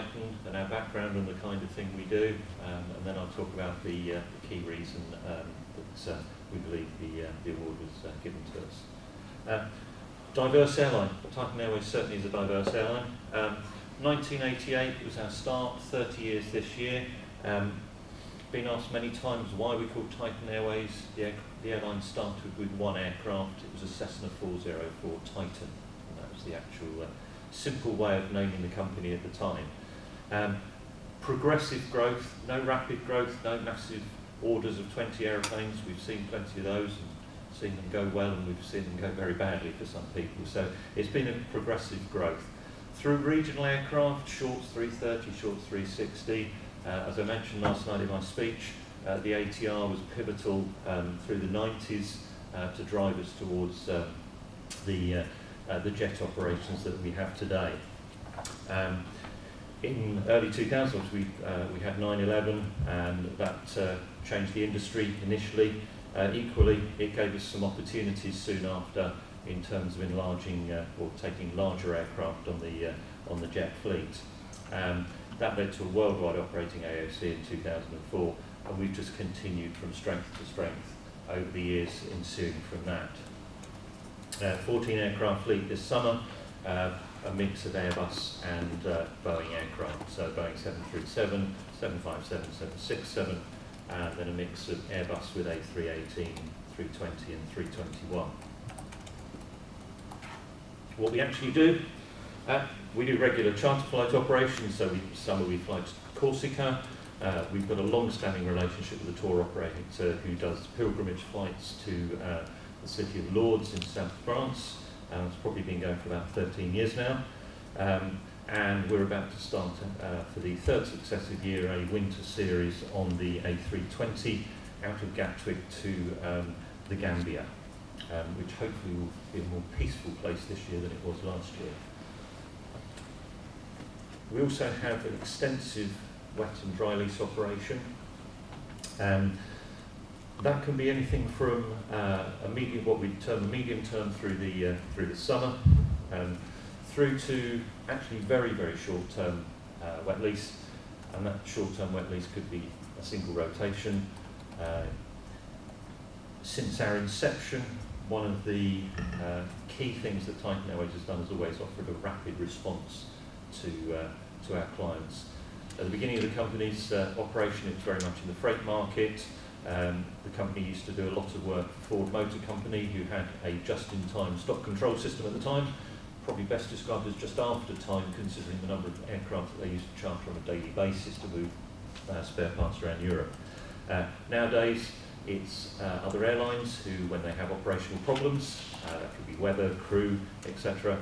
Titan and our background and the kind of thing we do, and then I'll talk about the key reason that we believe the award was given to us. Diverse airline. Titan Airways certainly is a diverse airline. 1988 was our start, 30 years this year. Been asked many times why we called Titan Airways. The airline started with one aircraft. It was a Cessna 404 Titan, and that was the actual simple way of naming the company at the time. Progressive growth, no rapid growth, no massive orders of 20 aeroplanes. We've seen plenty of those and seen them go well, and we've seen them go very badly for some people. So it's been a progressive growth. Through regional aircraft, shorts 330, shorts 360. As I mentioned last night in my speech, the ATR was pivotal through the 90s to drive us towards the jet operations that we have today. In early 2000s, we had 9/11, and that changed the industry initially. Equally, it gave us some opportunities soon after in terms of enlarging or taking larger aircraft on the jet fleet. That led to a worldwide operating AOC in 2004, and we've just continued from strength to strength over the years ensuing from that. 14 aircraft fleet this summer, a mix of Airbus and Boeing aircraft, so Boeing 737, 757, 767, and then a mix of Airbus with A318, 320 and 321. What we actually do, we do regular charter flight operations, so summer we fly to Corsica. We've got a long-standing relationship with a tour operator who does pilgrimage flights to the city of Lourdes in South France. It's probably been going for about 13 years now. And we're about to start for the third successive year a winter series on the A320 out of Gatwick to the Gambia, which hopefully will be a more peaceful place this year than it was last year. We also have an extensive wet and dry lease operation. That can be anything from what we term a medium term through the summer, through to actually very, very short term wet lease, and that short term wet lease could be a single rotation. Since our inception, one of the key things that Titan Airways has done is always offered a rapid response to our clients. At the beginning of the company's operation, it was very much in the freight market. The company used to do a lot of work for Ford Motor Company, who had a just-in-time stock control system at the time, probably best described as just after time, considering the number of aircraft that they used to charter on a daily basis to move spare parts around Europe. Nowadays, it's other airlines who, when they have operational problems, that could be weather, crew, etc.,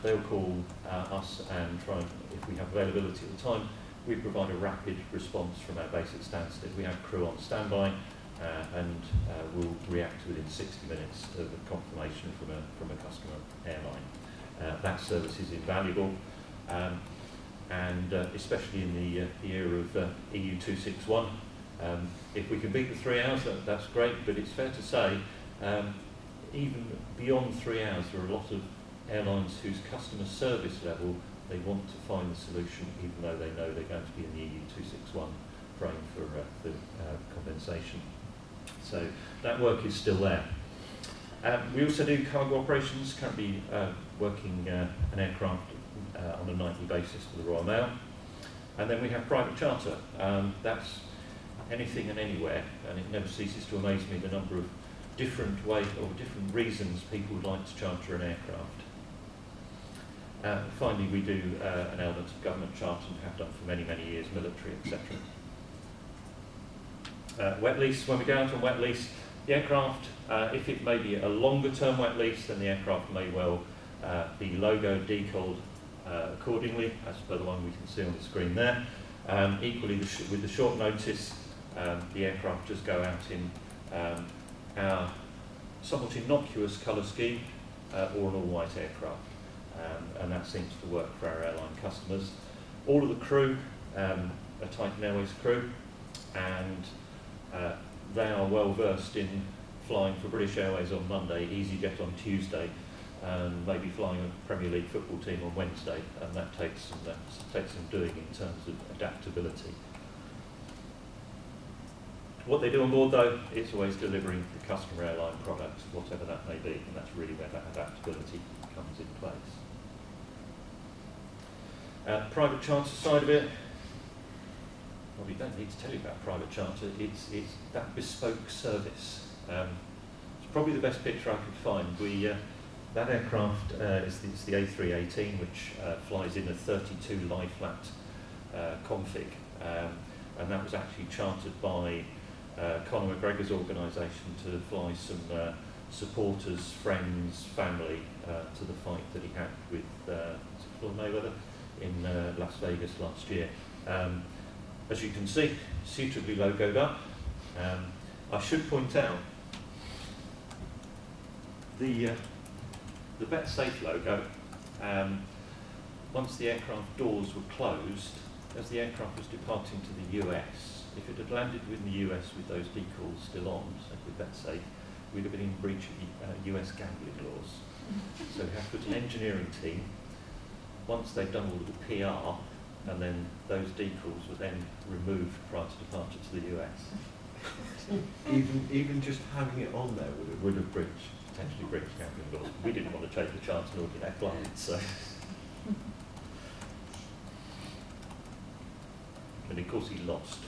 they'll call us and try and, if we have availability at the time, we provide a rapid response from our base at Stansted. We have crew on standby and we'll react within 60 minutes of a confirmation from a customer airline. That service is invaluable, and especially in the era of EU 261. If we can beat the 3 hours, that's great, but it's fair to say even beyond 3 hours, there are a lot of airlines whose customer service level, they want to find the solution even though they know they're going to be in the EU 261 frame for compensation. So that work is still there. We also do cargo operations, currently working an aircraft on a nightly basis for the Royal Mail. And then we have private charter. That's anything and anywhere, and it never ceases to amaze me the number of different ways or different reasons people would like to charter an aircraft. Finally, we do an element of government charter and have done for many, many years, military, etc. Wet lease, when we go out on wet lease, the aircraft, if it may be a longer term wet lease, then the aircraft may well be logo decalled accordingly, as per the one we can see on the screen there. Equally, with the short notice, the aircraft just go out in our somewhat innocuous colour scheme or an all-white aircraft. And that seems to work for our airline customers. All of the crew are Titan Airways crew, and they are well versed in flying for British Airways on Monday, EasyJet on Tuesday, and maybe flying a Premier League football team on Wednesday, and that takes some doing in terms of adaptability. What they do on board, though, is always delivering the customer airline product, whatever that may be, and that's really where that adaptability comes in place. Private charter side of it, well, we don't need to tell you about private charter. It's that bespoke service. It's probably the best picture I could find. That aircraft is the A318, which flies in a 32 lie flat config, and that was actually chartered by Conor McGregor's organisation to fly some supporters, friends, family to the fight that he had with Floyd Mayweather in Las Vegas last year. As you can see, suitably logoed up. I should point out the Bet Safe logo, once the aircraft doors were closed, as the aircraft was departing to the US, if it had landed within the US with those decals still on, so with Bet Safe, we'd have been in breach of US gambling laws. So we have to put an engineering team, once they've done all of the PR, and then those decals were then removed prior to departure to the US. even just having it on there would have potentially breached gambling laws. We didn't want to take the chance, nor did our clients. So. And of course he lost.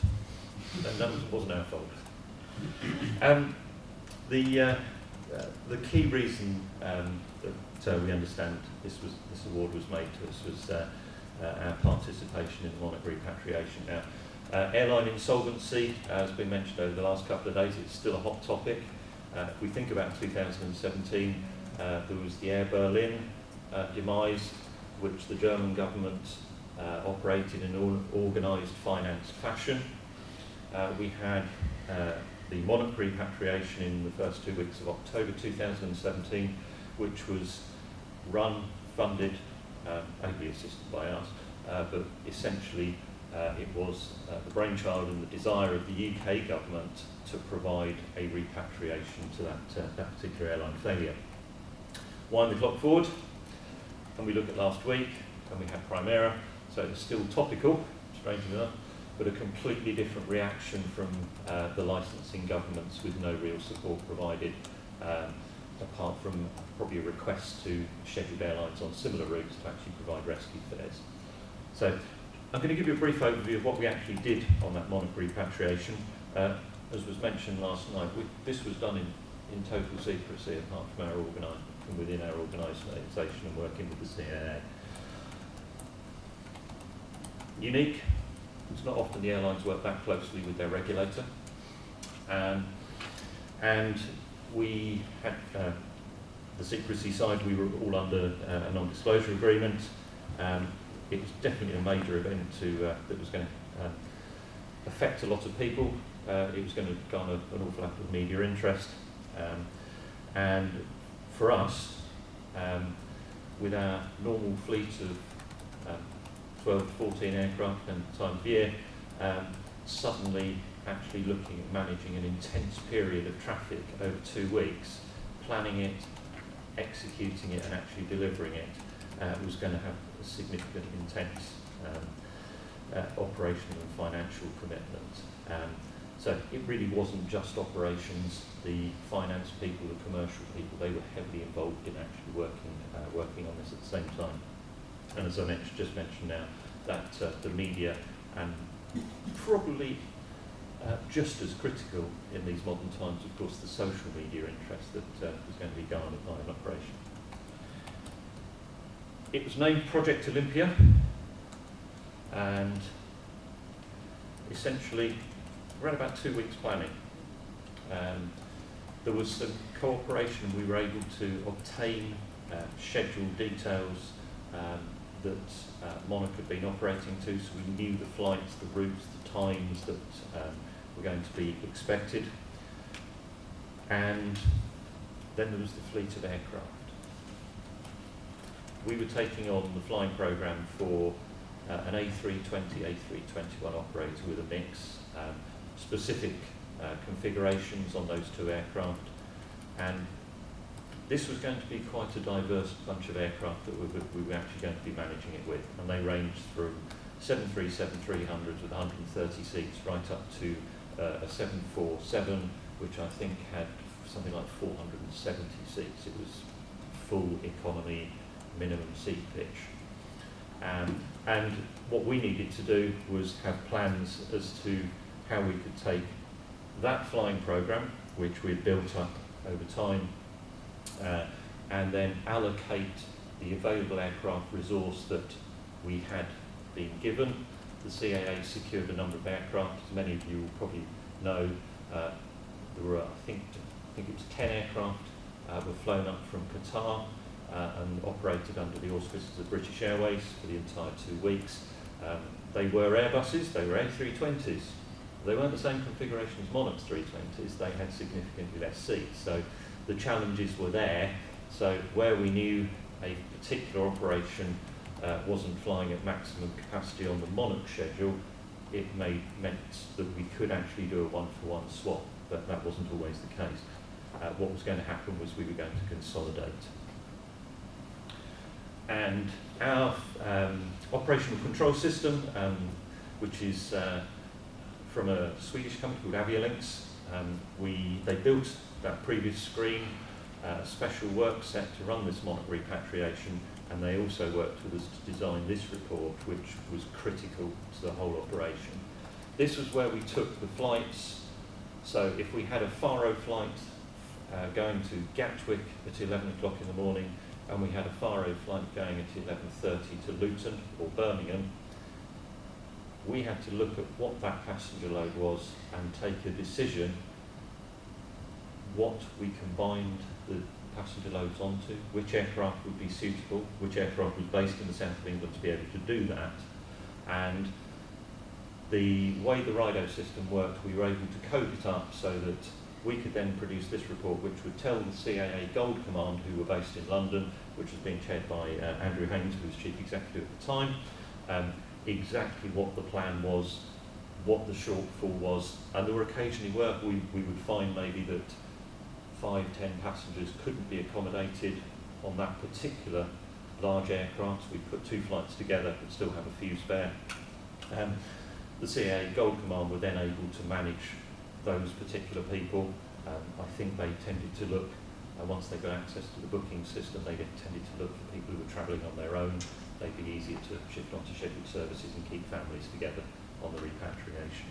And that wasn't our fault. The key reason that we understand this award was made to us was our participation in the monarch repatriation. Now, airline insolvency has been mentioned over the last couple of days. It's still a hot topic. If we think about 2017, there was the Air Berlin demise, which the German government operated in an organised, financed fashion. We had the monarch repatriation in the first 2 weeks of October 2017, which was run, funded, ably assisted by us, but essentially it was the brainchild and the desire of the UK government to provide a repatriation to that particular airline failure. Wind the clock forward, and we look at last week, and we had Primera, so it's still topical, strangely enough, but a completely different reaction from the licensing governments with no real support provided, apart from probably a request to scheduled airlines on similar routes to actually provide rescue fares. So I'm going to give you a brief overview of what we actually did on that monarch repatriation. As was mentioned last night, this was done in total secrecy, apart from within our organisation and working with the CAA. Unique. It's not often the airlines work that closely with their regulator. And we had the secrecy side, we were all under a non-disclosure agreement. It was definitely a major event that was going to affect a lot of people. It was going to garner an awful lot of media interest. And for us, with our normal fleet of 12 to 14 aircraft and time of year, suddenly actually looking at managing an intense period of traffic over 2 weeks, planning it, executing it and actually delivering it was going to have a significant, intense operational and financial commitment. So it really wasn't just operations. The finance people, the commercial people, they were heavily involved in actually working on this at the same time. And as I just mentioned now, that the media and probably just as critical in these modern times, of course, the social media interest that was going to be garnered by an operation. It was named Project Olympia, and essentially we had about 2 weeks planning. There was some cooperation. We were able to obtain scheduled details that Monarch had been operating to, so we knew the flights, the routes, the times that were going to be expected. And then there was the fleet of aircraft. We were taking on the flying program for an A320, A321 operator with a mix, specific configurations on those 2 aircraft, and this was going to be quite a diverse bunch of aircraft that we were actually going to be managing it with, and they ranged from 737-300s with 130 seats right up to a 747, which I think had something like 470 seats. It was full economy, minimum seat pitch. And what we needed to do was have plans as to how we could take that flying programme, which we'd built up over time, and then allocate the available aircraft resource that we had been given. The CAA secured a number of aircraft. As many of you will probably know, there were, I think it was 10 aircraft were flown up from Qatar and operated under the auspices of British Airways for the entire 2 weeks. They were Airbuses, they were A320s. They weren't the same configuration as Monarch's 320s, they had significantly less seats. So the challenges were there. So where we knew a particular operation wasn't flying at maximum capacity on the Monarch schedule, it meant that we could actually do a one-for-one swap, but that wasn't always the case. What was going to happen was we were going to consolidate. And our operational control system, which is from a Swedish company called Avialinks, they built that previous screen, a special work set to run this Monarch repatriation, and they also worked with us to design this report, which was critical to the whole operation. This was where we took the flights. So if we had a Faro flight going to Gatwick at 11 o'clock in the morning, and we had a Faro flight going at 11:30 to Luton or Birmingham, we had to look at what that passenger load was and take a decision what we combined the passenger loads onto, which aircraft would be suitable, which aircraft was based in the south of England to be able to do that. And the way the RIDO system worked, we were able to code it up so that we could then produce this report, which would tell the CAA Gold Command, who were based in London, which was being chaired by Andrew Haynes, who was Chief Executive at the time, exactly what the plan was, what the shortfall was. And there were occasionally where we would find maybe that 5-10 passengers couldn't be accommodated on that particular large aircraft. We'd put 2 flights together but still have a few spare. The CAA Gold Command were then able to manage those particular people. I think they tended to look, once they got access to the booking system, they tended to look for people who were travelling on their own. They'd be easier to shift onto scheduled services and keep families together on the repatriation.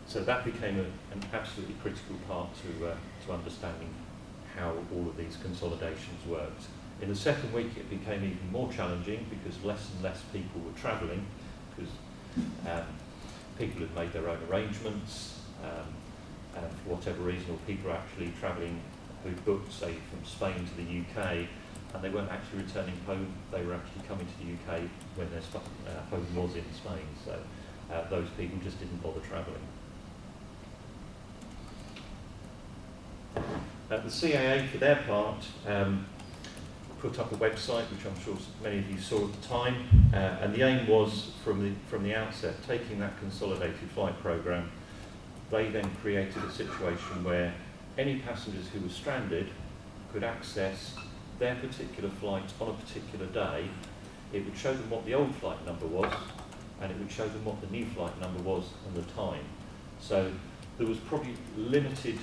So that became an absolutely critical part to understanding how all of these consolidations worked. In the second week it became even more challenging because less and less people were travelling, because people had made their own arrangements, and for whatever reason, or people are actually travelling who booked, say, from Spain to the UK, and they weren't actually returning home, they were actually coming to the UK when their home was in Spain, so those people just didn't bother travelling. The CAA, for their part, put up a website, which I'm sure many of you saw at the time, and the aim was, from the outset, taking that consolidated flight programme, they then created a situation where any passengers who were stranded could access their particular flight on a particular day. It would show them what the old flight number was, and it would show them what the new flight number was and the time. So there was probably limited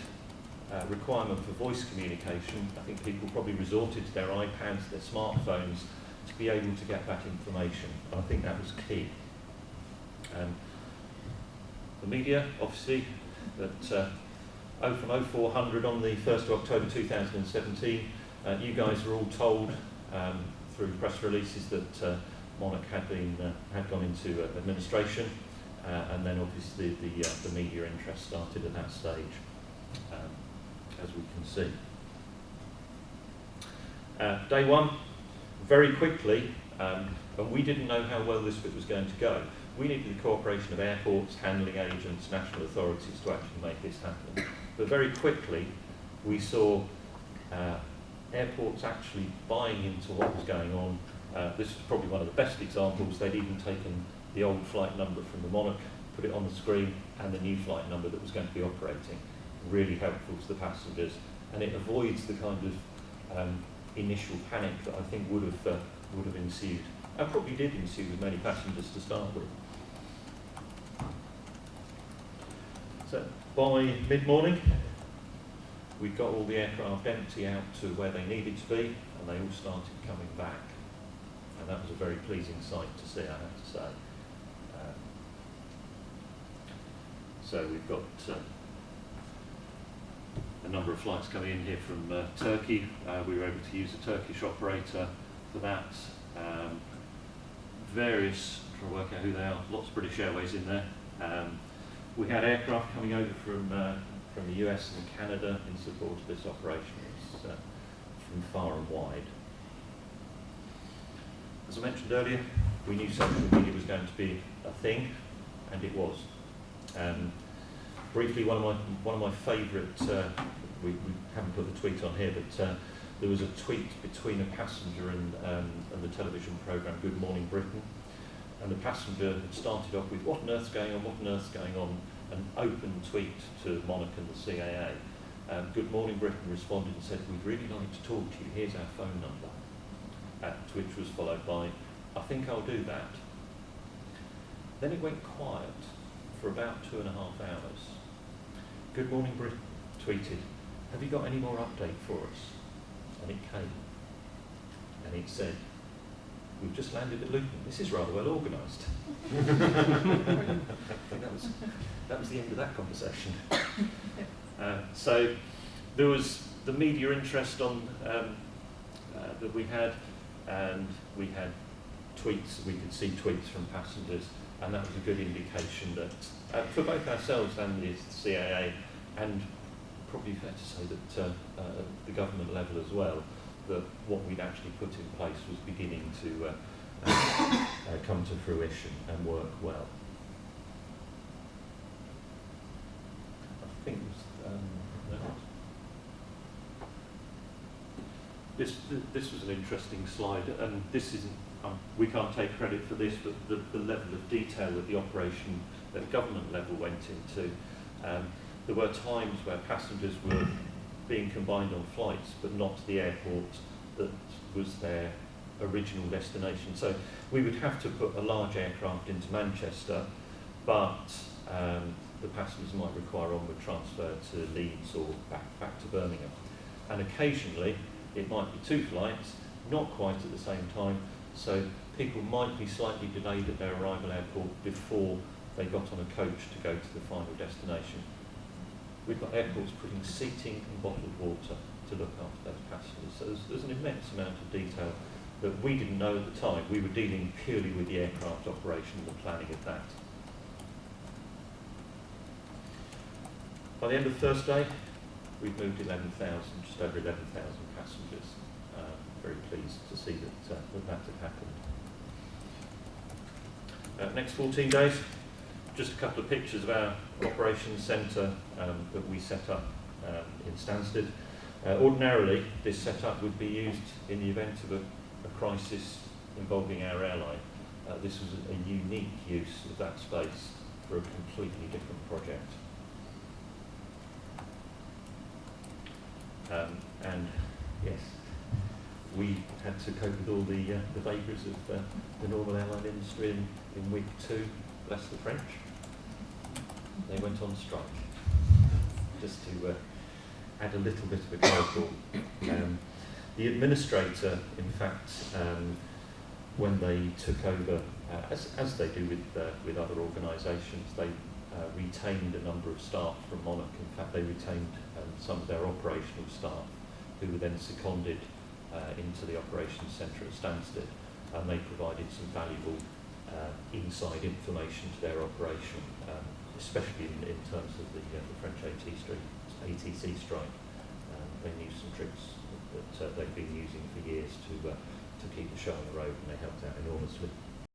requirement for voice communication. I think people probably resorted to their iPads, their smartphones, to be able to get that information. And I think that was key. The media, obviously, that from 0400 on the 1st of October 2017, you guys were all told through press releases that Monarch had gone into administration, and then obviously the media interest started at that stage, as we can see. Day one, very quickly, and we didn't know how well this bit was going to go. We needed the cooperation of airports, handling agents, national authorities to actually make this happen. But very quickly, we saw airports actually buying into what was going on. This was probably one of the best examples. They'd even taken the old flight number from the Monarch, put it on the screen, and the new flight number that was going to be operating. Really helpful to the passengers, and it avoids the kind of initial panic that I think would have ensued, and probably did ensue with many passengers to start with. So by mid-morning, we got all the aircraft empty out to where they needed to be, and they all started coming back. And that was a very pleasing sight to see, I have to say. So we've got a number of flights coming in here from Turkey. We were able to use a Turkish operator for that. Various, trying to work out who they are, lots of British Airways in there. We had aircraft coming over from the US and Canada in support of this operation. It's from far and wide. As I mentioned earlier, we knew social media was going to be a thing, and it was. Briefly, one of my favourite, we haven't put the tweet on here, but there was a tweet between a passenger and the television programme Good Morning Britain, and the passenger had started off with "What on earth's going on? What on earth's going on?" an open tweet to Monarch and the CAA. Good Morning Britain responded and said, "We'd really like to talk to you, here's our phone number," to which was followed by, "I think I'll do that." Then it went quiet for about 2.5 hours. Good Morning Britain tweeted, "Have you got any more update for us?" And it came. And it said, "We've just landed at Luton. This is rather well organised." I think that was the end of that conversation. So there was the media interest on that we had, and we had tweets. We could see tweets from passengers, and that was a good indication that for both ourselves and the CAA, and probably fair to say that at the government level as well, that what we'd actually put in place was beginning to come to fruition and work well. I think this was an interesting slide, and this isn't. We can't take credit for this, but the level of detail that the operation at government level went into. There were times where passengers were being combined on flights, but not to the airport that was their original destination. So we would have to put a large aircraft into Manchester, but the passengers might require onward transfer to Leeds or back to Birmingham. And occasionally it might be 2 flights, not quite at the same time, so people might be slightly delayed at their arrival airport before they got on a coach to go to the final destination. We've got airports putting seating and bottled water to look after those passengers. So there's an immense amount of detail that we didn't know at the time. We were dealing purely with the aircraft operation and the planning of that. By the end of Thursday, we've moved 11,000, just over 11,000 passengers. Very pleased to see that that had happened. Next 14 days, just a couple of pictures of our operations centre that we set up in Stansted. Ordinarily, this setup would be used in the event of a crisis involving our airline. This was a unique use of that space for a completely different project. And yes, we had to cope with all the vagaries of the normal airline industry in week 2. Bless the French. They went on strike. Just to add a little bit of a curveball. The administrator, in fact, when they took over, as they do with other organisations, they retained a number of staff from Monarch. In fact, they retained some of their operational staff, who were then seconded into the operations centre at Stansted, and they provided some valuable inside information to their operation, especially in terms of the French ATC strike. They knew some tricks that they've been using for years to keep the show on the road, and they helped out enormously.